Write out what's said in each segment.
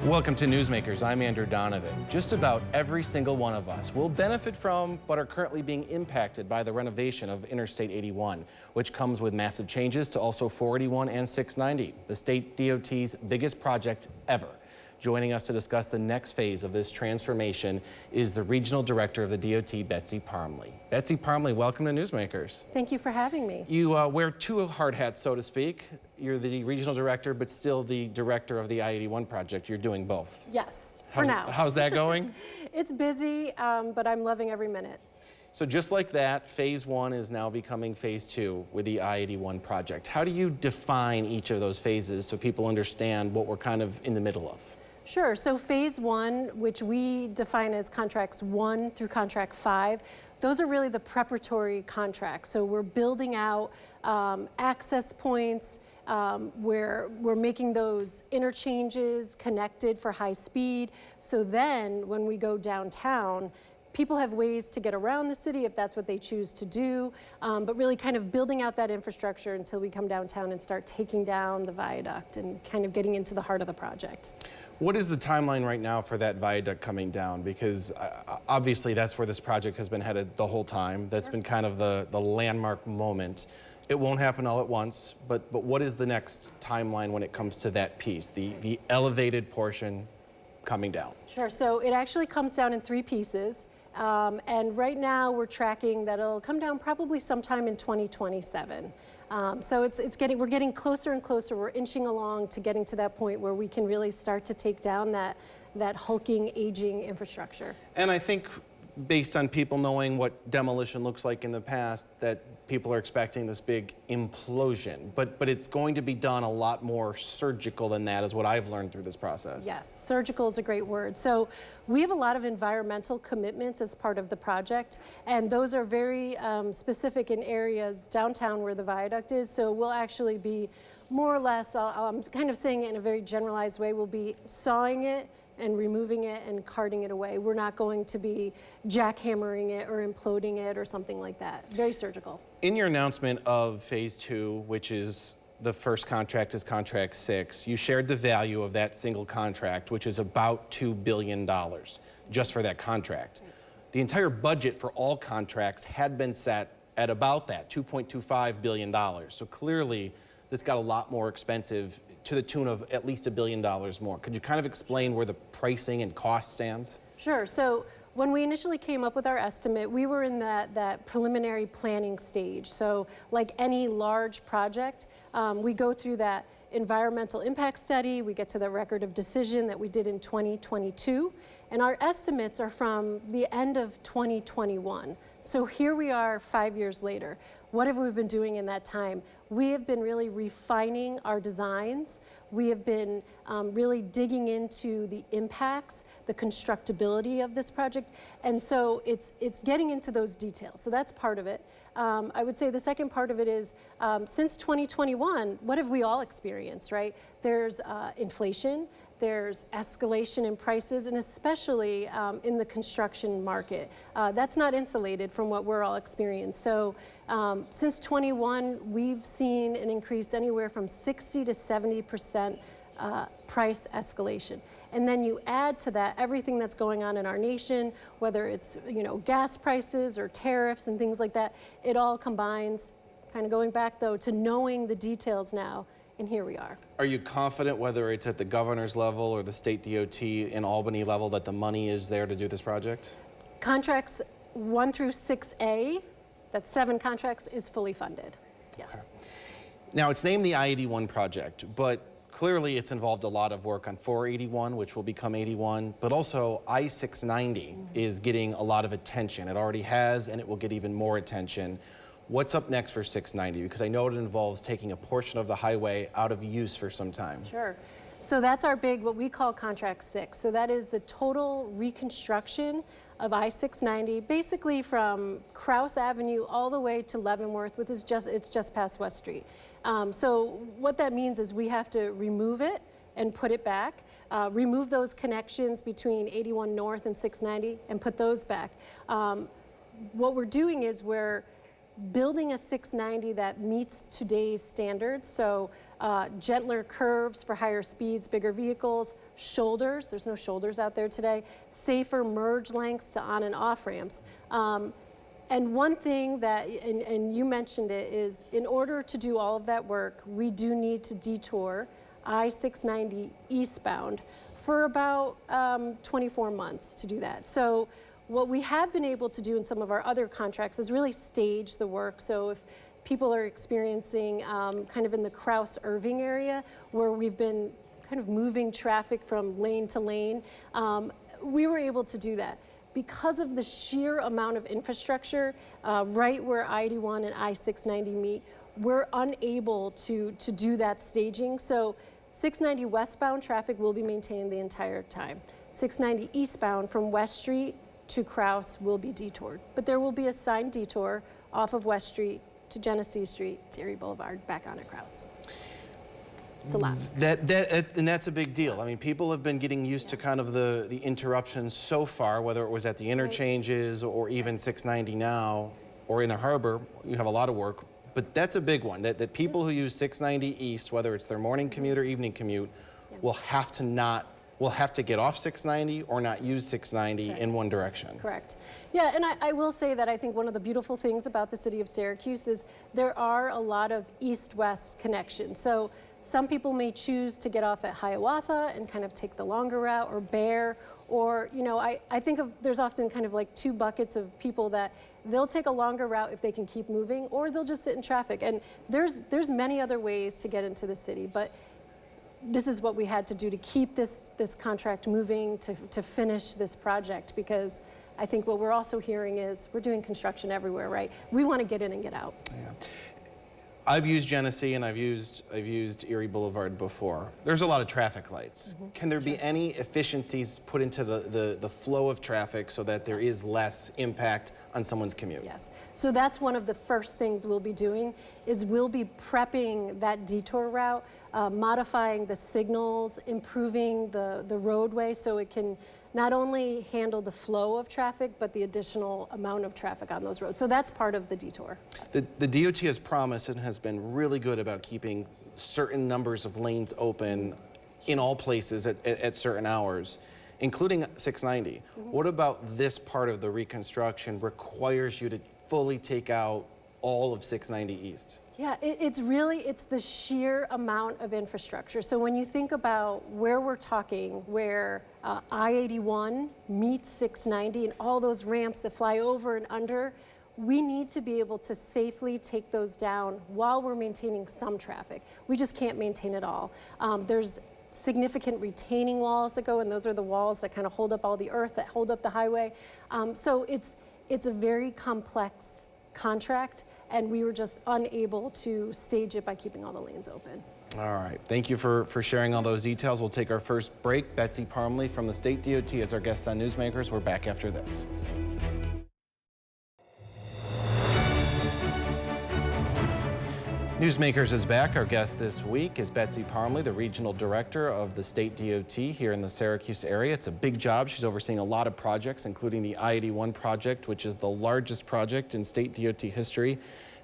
Welcome to Newsmakers. I'm Andrew Donovan. Just about every single one of us will benefit from, but are currently being impacted by the renovation of Interstate 81, which comes with massive changes to also 481 and 690, the state DOT's biggest project ever. Joining us to discuss the next phase of this transformation is the Regional Director of the DOT, Betsy Parmley. Betsy Parmley, welcome to Newsmakers. Thank you for having me. You wear two hard hats, so to speak. You're the Regional Director, but still the Director of the I-81 project. You're doing both. Yes, for now. How's that going? It's busy, but I'm loving every minute. So just like that, phase one is now becoming phase two with the I-81 project. How do you define each of those phases so people understand what we're kind of in the middle of? Sure, so phase one, which we define as contracts 1 through contract 5, those are really the preparatory contracts. So we're building out access points, where we're making those interchanges connected for high speed. So then when we go downtown, people have ways to get around the city if that's what they choose to do, but really kind of building out that infrastructure until we come downtown and start taking down the viaduct and kind of getting into the heart of the project. What is the timeline right now for that viaduct coming down? Because obviously that's where this project has been headed the whole time. That's been kind of the landmark moment. It won't happen all at once, but what is the next timeline when it comes to that piece, the elevated portion coming down? Sure, so it actually comes down in 3 pieces. And right now we're tracking that it'll come down probably sometime in 2027. So we're getting closer and closer. We're inching along to getting to that point where we can really start to take down that hulking, aging infrastructure. And I think based on people knowing what demolition looks like in the past, that people are expecting this big implosion, but it's going to be done a lot more surgical than that, is what I've learned through this process. Yes, surgical is a great word. So we have a lot of environmental commitments as part of the project, and those are very specific in areas downtown where the viaduct is. So we'll actually be more or less, I'm kind of saying it in a very generalized way, we'll be sawing it and removing it and carting it away. We're not going to be jackhammering it or imploding it or something like that. Very surgical. In your announcement of phase 2, which is the first contract is contract 6, you shared the value of that single contract, which is about $2 billion just for that contract. The entire budget for all contracts had been set at about that, $2.25 billion. So clearly, this got a lot more expensive, to the tune of at least $1 billion more. Could you kind of explain where the pricing and cost stands? Sure. So when we initially came up with our estimate, we were in that preliminary planning stage. So like any large project, we go through that environmental impact study, we get to the record of decision that we did in 2022, and our estimates are from the end of 2021. So here we are 5 years later. What have we been doing in that time? We have been really refining our designs. We have been really digging into the impacts, the constructability of this project, and so it's getting into those details. So that's part of it. I would say the second part of it is, since 2021, what have we all experienced, right? There's inflation, there's escalation in prices, and especially in the construction market. That's not insulated from what we're all experiencing. So since 21, we've seen an increase anywhere from 60 to 70% price escalation. And then you add to that everything that's going on in our nation, whether it's gas prices or tariffs and things like that. It all combines, kind of going back though to knowing the details now, and here we are. Are you confident, whether it's at the governor's level or the state DOT in Albany level, that the money is there to do this project? Contracts 1 through 6A, that's 7 contracts, is fully funded, yes. Okay. Now it's named the I-81 project, but clearly it's involved a lot of work on 481, which will become 81, but also I-690 is getting a lot of attention. It already has, and it will get even more attention. What's up next for 690? Because I know it involves taking a portion of the highway out of use for some time. Sure. So that's our big, what we call contract 6. So that is the total reconstruction of I-690, basically from Krause Avenue all the way to Leavenworth, which is it's just past West Street. So what that means is we have to remove it and put it back, remove those connections between 81 North and 690 and put those back. What we're doing is we're building a 690 that meets today's standards, so gentler curves for higher speeds, bigger vehicles, shoulders, there's no shoulders out there today, safer merge lengths to on and off ramps. And one thing that, and you mentioned it, is in order to do all of that work, we do need to detour I-690 eastbound for about 24 months to do that. So what we have been able to do in some of our other contracts is really stage the work. So if people are experiencing kind of in the Krause-Irving area where we've been kind of moving traffic from lane to lane, we were able to do that. Because of the sheer amount of infrastructure right where I-81 and I-690 meet, we're unable to do that staging. So 690 westbound traffic will be maintained the entire time. 690 eastbound from West Street to Krause will be detoured. But there will be a signed detour off of West Street to Genesee Street to Erie Boulevard, back on at Krause. It's a lot. And that's a big deal. I mean, people have been getting used to kind of the interruptions so far, whether it was at the interchanges or even 690 now, or in the harbor, you have a lot of work. But that's a big one, that people who use 690 East, whether it's their morning commute or evening commute, will have to get off 690 or not use 690 in one direction. Correct. Yeah, and I will say that I think one of the beautiful things about the city of Syracuse is there are a lot of east-west connections. So some people may choose to get off at Hiawatha and kind of take the longer route, or Bear, or, you know, I think there's often kind of like two buckets of people that they'll take a longer route if they can keep moving, or they'll just sit in traffic. And there's many other ways to get into the city, but this is what we had to do to keep this contract moving, to finish this project, because I think what we're also hearing is we're doing construction everywhere, right? We want to get in and get out. Yeah. I've used Genesee and I've used Erie Boulevard before. There's a lot of traffic lights. Can there be any efficiencies put into the flow of traffic so that there is less impact on someone's commute? Yes. So that's one of the first things we'll be doing, is we'll be prepping that detour route, modifying the signals, improving the roadway so it can not only handle the flow of traffic, but the additional amount of traffic on those roads. So that's part of the detour. The DOT has promised and has been really good about keeping certain numbers of lanes open in all places at certain hours, including 690. What about this part of the reconstruction requires you to fully take out all of 690 East? Yeah, it's the sheer amount of infrastructure. So when you think about where we're talking, where I-81 meets 690 and all those ramps that fly over and under, we need to be able to safely take those down while we're maintaining some traffic. We just can't maintain it all. There's significant retaining walls that go, and those are the walls that kind of hold up all the earth, that hold up the highway. So it's a very complex contract, and we were just unable to stage it by keeping all the lanes open. All right, thank you for sharing all those details. We'll take our first break. Betsy Parmley from the State DOT is our guest on Newsmakers. We're back after this. Newsmakers is back. Our guest this week is Betsy Parmley, the Regional Director of the State DOT here in the Syracuse area. It's a big job. She's overseeing a lot of projects, including the I-81 project, which is the largest project in State DOT history.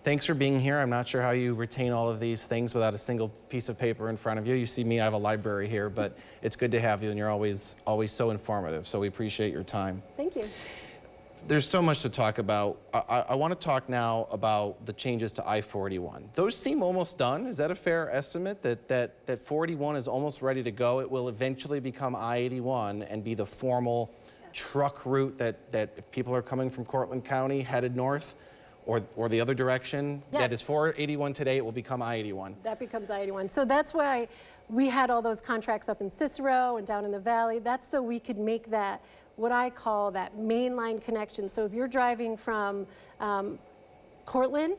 Thanks for being here. I'm not sure how you retain all of these things without a single piece of paper in front of you. You see me, I have a library here, but it's good to have you, and you're always so informative, so we appreciate your time. Thank you. There's so much to talk about. I want to talk now about the changes to I-41. Those seem almost done. Is that a fair estimate, that 41 is almost ready to go? It will eventually become I-81 and be the formal truck route that if people are coming from Cortland County headed north or the other direction, that is 481 today, it will become I-81. That becomes I-81. So that's why we had all those contracts up in Cicero and down in the valley. That's so we could make that what I call that mainline connection. So if you're driving from Cortland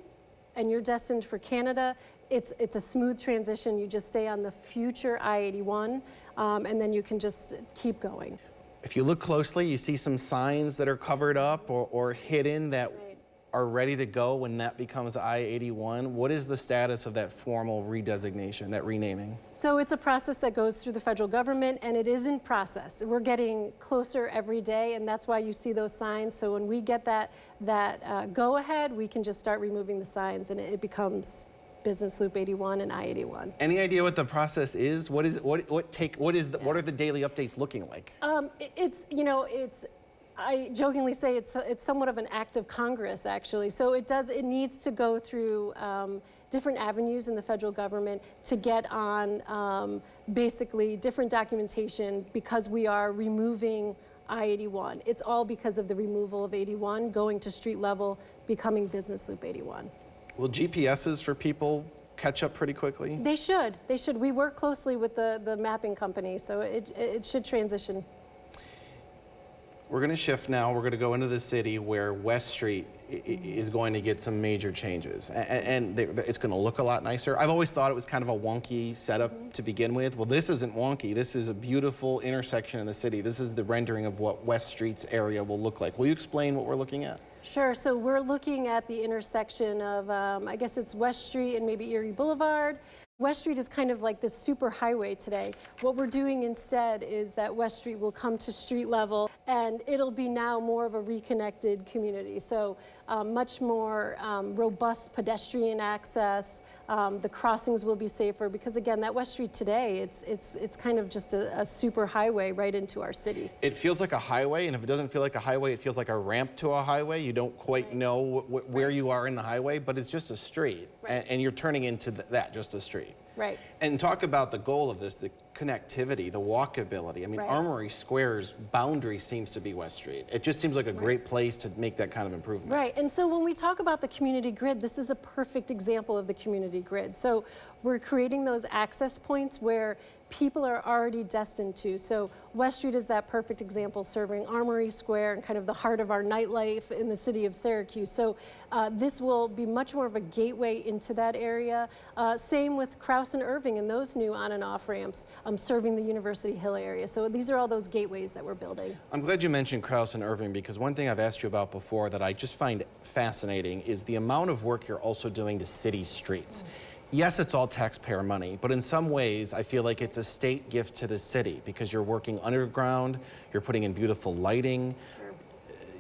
and you're destined for Canada, it's a smooth transition. You just stay on the future I-81, and then you can just keep going. If you look closely, you see some signs that are covered up or hidden that are ready to go when that becomes I-81? What is the status of that formal redesignation, that renaming? So it's a process that goes through the federal government, and it is in process. We're getting closer every day, and that's why you see those signs. So when we get that go-ahead, we can just start removing the signs, and it becomes Business Loop 81 and I-81. Any idea what the process is? What are the daily updates looking like? I jokingly say it's somewhat of an act of Congress, actually. So it needs to go through different avenues in the federal government to get on basically different documentation, because we are removing I-81. It's all because of the removal of 81, going to street level, becoming Business Loop 81. Will GPSs for people catch up pretty quickly? They should. They should. We work closely with the mapping company, so it should transition. We're going to shift now. We're going to go into the city where West Street is going to get some major changes. And it's going to look a lot nicer. I've always thought it was kind of a wonky setup to begin with. Well, this isn't wonky. This is a beautiful intersection in the city. This is the rendering of what West Street's area will look like. Will you explain what we're looking at? Sure. So we're looking at the intersection of, I guess it's West Street and maybe Erie Boulevard. West Street is kind of like this super highway today. What we're doing instead is that West Street will come to street level, and it'll be now more of a reconnected community. So much more robust pedestrian access. The crossings will be safer, because again, that West Street today, it's kind of just a super highway right into our city. It feels like a highway, and if it doesn't feel like a highway, it feels like a ramp to a highway. You don't quite know where you are in the highway, but it's just a street, and you're turning into that, just a street. Right. And talk about the goal of this, the connectivity, the walkability. I mean, Armory Square's boundary seems to be West Street. It just seems like a great place to make that kind of improvement. Right, and so when we talk about the community grid, this is a perfect example of the community grid. So we're creating those access points where people are already destined to. So West Street is that perfect example, serving Armory Square and kind of the heart of our nightlife in the city of Syracuse. So this will be much more of a gateway into that area. Same with Krause and Irving and those new on and off ramps, serving the University Hill area. So these are all those gateways that we're building. I'm glad you mentioned Krause and Irving, because one thing I've asked you about before that I just find fascinating is the amount of work you're also doing to city streets. Yes, it's all taxpayer money, but in some ways, I feel like it's a state gift to the city, because you're working underground, you're putting in beautiful lighting.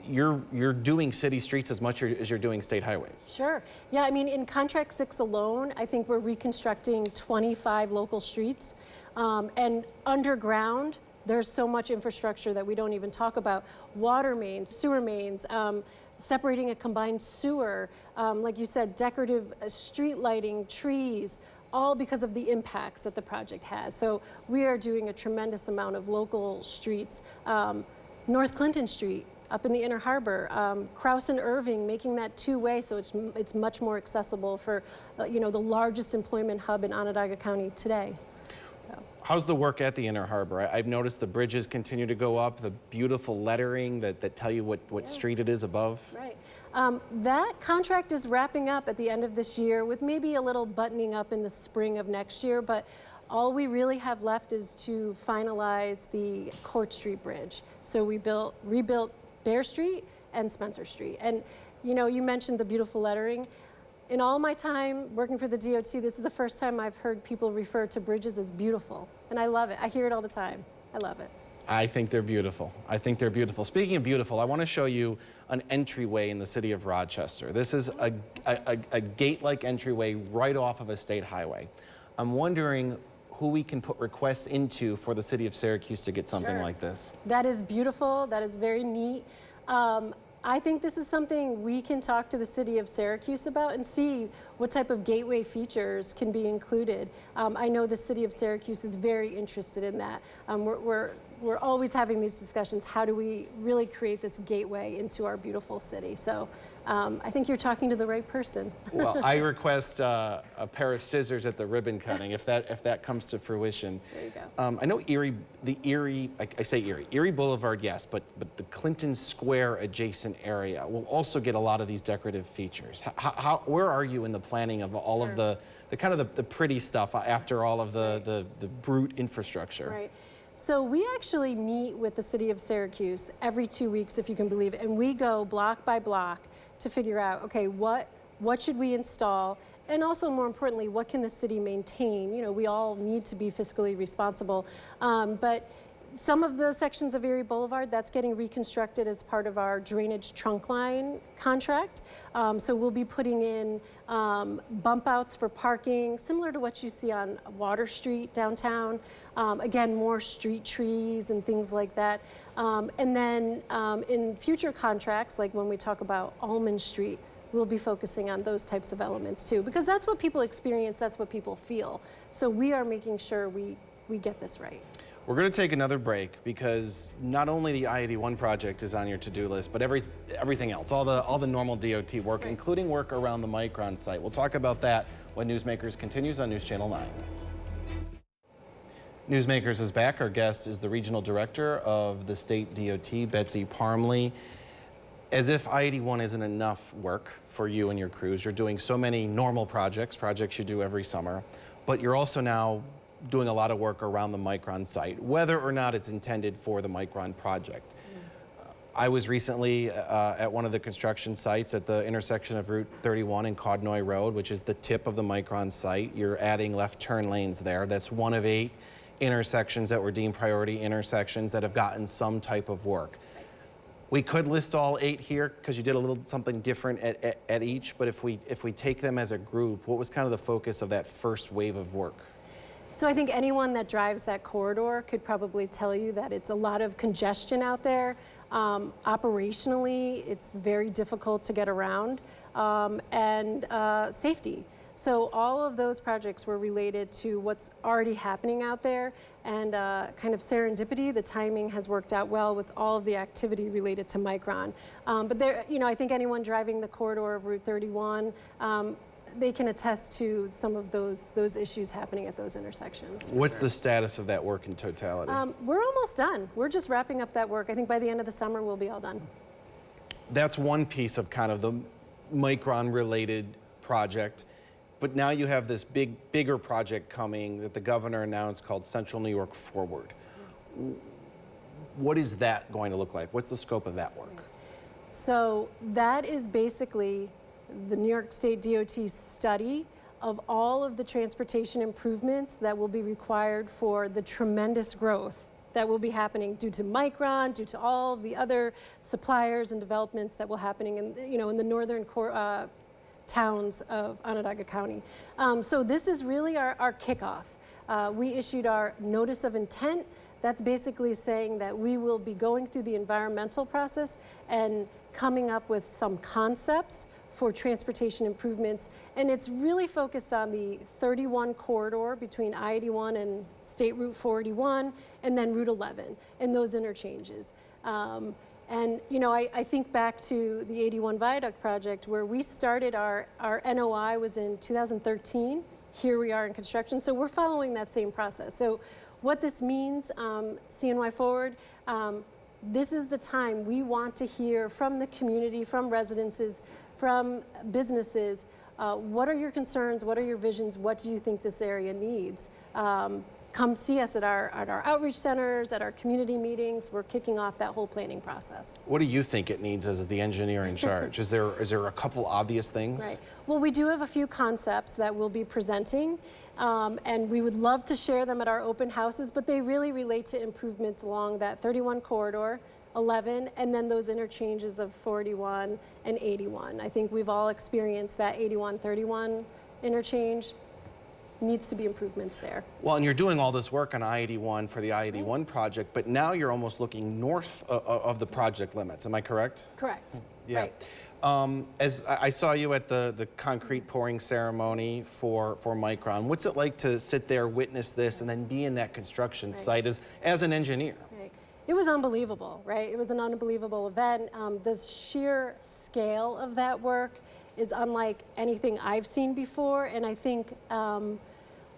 You're doing city streets as much as you're doing state highways. Sure. Yeah, I mean, in Contract 6 alone, I think we're reconstructing 25 local streets. And underground, there's so much infrastructure that we don't even talk about. Water mains, sewer mains, separating a combined sewer, like you said, decorative street lighting, trees, all because of the impacts that the project has. So we are doing a tremendous amount of local streets. North Clinton Street, up in the Inner Harbor, Krause and Irving, making that two-way so it's much more accessible for the largest employment hub in Onondaga County today. How's the work at the Inner Harbor? I've noticed the bridges continue to go up, the beautiful lettering that tell you what street it is above. Right. That contract is wrapping up at the end of this year, with maybe a little buttoning up in the spring of next year, but all we really have left is to finalize the Court Street Bridge. So we rebuilt Bear Street and Spencer Street. And you mentioned the beautiful lettering. In all my time working for the DOT, this is the first time I've heard people refer to bridges as beautiful. And I love it. I hear it all the time. I love it. I think they're beautiful. I think they're beautiful. Speaking of beautiful, I want to show you an entryway in the city of Rochester. This is a gate-like entryway right off of a state highway. I'm wondering who we can put requests into for the city of Syracuse to get something like this. That is beautiful. That is very neat. I think this is something we can talk to the city of Syracuse about and see what type of gateway features can be included. I know the city of Syracuse is very interested in that. We're always having these discussions. How do we really create this gateway into our beautiful city? So I think you're talking to the right person. Well, I request a pair of scissors at the ribbon cutting if that comes to fruition. There you go. I know Erie Boulevard, yes, but the Clinton Square adjacent area will also get a lot of these decorative features. Where are you in the planning of all of the kind of the pretty stuff after all of the brute infrastructure? Right. So we actually meet with the city of Syracuse every 2 weeks, if you can believe it, and we go block by block to figure out, okay, what should we install? And also, more importantly, what can the city maintain? You know, we all need to be fiscally responsible, but some of the sections of Erie Boulevard, that's getting reconstructed as part of our drainage trunk line contract. So we'll be putting in bump outs for parking, similar to what you see on Water Street downtown. Again, more street trees and things like that. And then in future contracts, like when we talk about Almond Street, we'll be focusing on those types of elements too, because that's what people experience, that's what people feel. So we are making sure we get this right. We're going to take another break because not only the I-81 project is on your to-do list, but everything else, all the normal DOT work, including work around the Micron site. We'll talk about that when Newsmakers continues on News Channel 9. Newsmakers is back. Our guest is the Regional Director of the State DOT, Betsy Parmley. As if I-81 isn't enough work for you and your crews, you're doing so many normal projects you do every summer, but you're also now doing a lot of work around the Micron site, whether or not it's intended for the Micron project. I was recently at one of the construction sites at the intersection of Route 31 and Codnoy Road, which is the tip of the Micron site. You're adding left turn lanes there. That's one of 8 intersections that were deemed priority intersections that have gotten some type of work. We could list all 8 here because you did a little something different at each, but if we take them as a group, what was kind of the focus of that first wave of work? So I think anyone that drives that corridor could probably tell you that it's a lot of congestion out there. Operationally, it's very difficult to get around, and safety. So all of those projects were related to what's already happening out there, and kind of serendipity, the timing has worked out well with all of the activity related to Micron. But there, you know, I think anyone driving the corridor of Route 31, they can attest to some of those issues happening at those intersections. What's the status of that work in totality? We're almost done. We're just wrapping up that work. I think by the end of the summer, we'll be all done. That's one piece of kind of the Micron-related project. But now you have this bigger project coming that the governor announced called Central New York Forward. Yes. What is that going to look like? What's the scope of that work? So that is basically the New York State DOT study of all of the transportation improvements that will be required for the tremendous growth that will be happening due to Micron, due to all the other suppliers and developments that will happening in, you know, in the northern towns of Onondaga County. So this is really our kickoff. We issued our notice of intent. That's basically saying that we will be going through the environmental process and coming up with some concepts for transportation improvements. And it's really focused on the 31 corridor between I-81 and State Route 481, and then Route 11, and those interchanges. And you know, I think back to the 81 Viaduct project where we started our NOI was in 2013. Here we are in construction, so we're following that same process. So what this means, CNY Forward, this is the time we want to hear from the community, from residences, from businesses. What are your concerns? What are your visions? What do you think this area needs? Come see us at our outreach centers, at our community meetings. We're kicking off that whole planning process. What do you think it needs as the engineer in charge? Is there a couple obvious things? Right. Well, we do have a few concepts that we'll be presenting, and we would love to share them at our open houses, but they really relate to improvements along that 31 corridor, 11, and then those interchanges of 41 and 81. I think we've all experienced that 81-31 interchange. Needs to be improvements there. Well, and you're doing all this work on I-81 for the I-81 project, but now you're almost looking north of the project limits. Am I correct? Correct. Yeah. Right. As I saw you at the concrete pouring ceremony for Micron, what's it like to sit there, witness this, and then be in that construction site as an engineer? Right. It was unbelievable, right? It was an unbelievable event. The sheer scale of that work is unlike anything I've seen before, and I think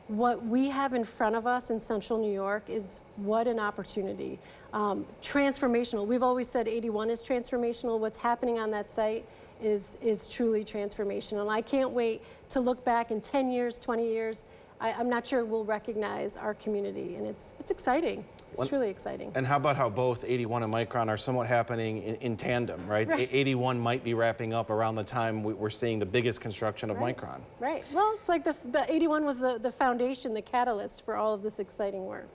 what we have in front of us in Central New York is what an opportunity. Transformational. We've always said 81 is transformational. What's happening on that site is truly transformational. And I can't wait to look back in 10 years, 20 years. I'm not sure we'll recognize our community, and it's exciting. It's truly exciting. And how about how both 81 and Micron are somewhat happening in tandem, right? 81 might be wrapping up around the time we're seeing the biggest construction of Micron. Right. Well, it's like the 81 was the foundation, the catalyst for all of this exciting work.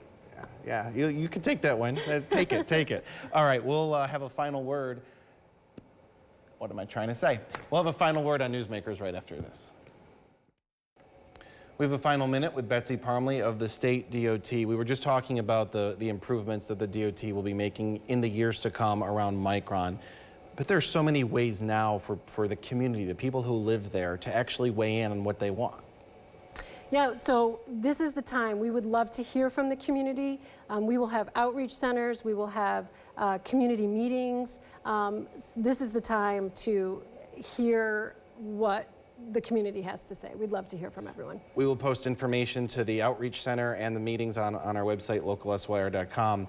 Yeah, you can take that one. Take it, take it. All right, we'll have a final word. What am I trying to say? We'll have a final word on Newsmakers right after this. We have a final minute with Betsy Parmley of the state DOT. We were just talking about the improvements that the DOT will be making in the years to come around Micron. But there's so many ways now for the community, the people who live there, to actually weigh in on what they want. Yeah, so this is the time. We would love to hear from the community. We will have outreach centers. We will have community meetings. This is the time to hear what the community has to say. We'd love to hear from everyone. We will post information to the outreach center and the meetings on our website, localsyr.com.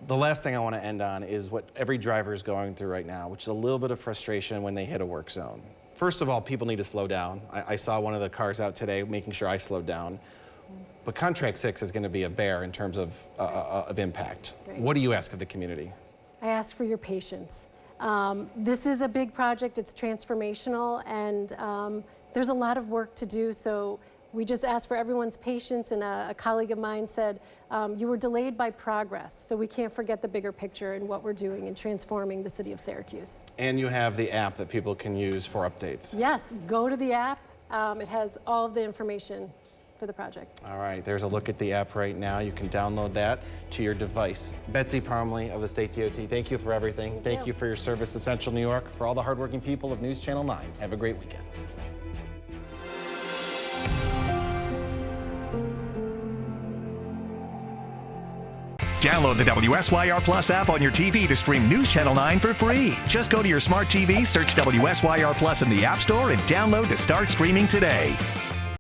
The last thing I want to end on is what every driver is going through right now, which is a little bit of frustration when they hit a work zone. First of all, people need to slow down. I saw one of the cars out today making sure I slowed down. But Contract 6 is going to be a bear in terms of impact. Right. What do you ask of the community? I ask for your patience. This is a big project. It's transformational, and there's a lot of work to do. So we just ask for everyone's patience. And a colleague of mine said, you were delayed by progress. So we can't forget the bigger picture and what we're doing in transforming the city of Syracuse. And you have the app that people can use for updates. Yes, go to the app. It has all of the information for the project. All right, there's a look at the app right now. You can download that to your device. Betsy Parmley of the State DOT, thank you for everything. Thank you for your service to Central New York. For all the hardworking people of News Channel 9, have a great weekend. Download the WSYR Plus app on your TV to stream News Channel 9 for free. Just go to your smart TV, search WSYR Plus in the App Store, and download to start streaming today.